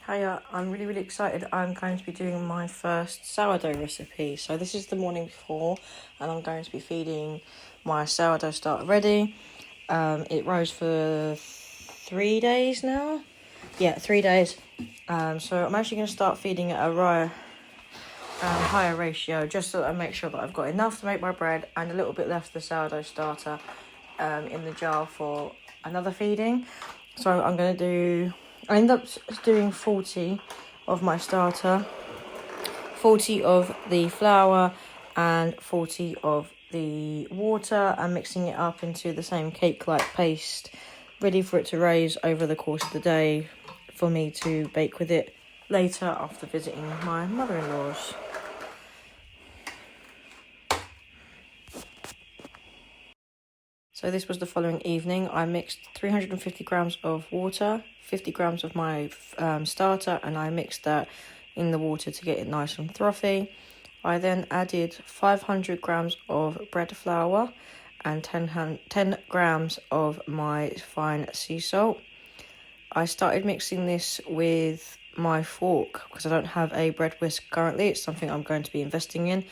Hiya, I'm really excited. I'm going to be doing my first sourdough recipe. So this is the morning before, and I'm going to be feeding my sourdough starter ready. It rose for 3 days now. Yeah, 3 days. So I'm actually going to start feeding at a higher ratio, just so that I make sure that I've got enough to make my bread and a little bit left of the sourdough starter in the jar for another feeding. So I end up doing 40 of my starter, 40 of the flour and 40 of the water, and mixing it up into the same cake-like paste, ready for it to raise over the course of the day for me to bake with it later after visiting my mother-in-law's. So this was the following evening. I mixed 350 grams of water, 50 grams of my starter, and I mixed that in the water to get it nice and frothy. I then added 500 grams of bread flour and 10 grams of my fine sea salt. I started mixing this with my fork because I don't have a bread whisk currently. It's something I'm going to be investing in.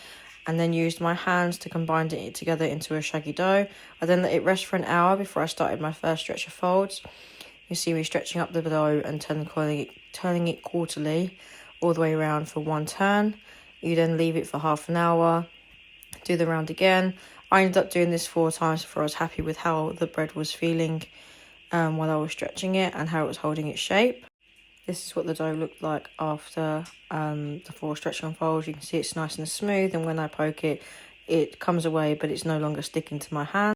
And then used my hands to combine it together into a shaggy dough. I then let it rest for an hour before I started my first stretch of folds. You see me stretching up the dough and turning it quarterly all the way around for one turn. You then leave it for half an hour, do the round again. I ended up doing this 4 times before I was happy with how the bread was feeling while I was stretching it and how it was holding its shape. This is what the dough looked like after the 4 stretching and folds. You can see it's nice and smooth, and when I poke it, it comes away, but it's no longer sticking to my hand.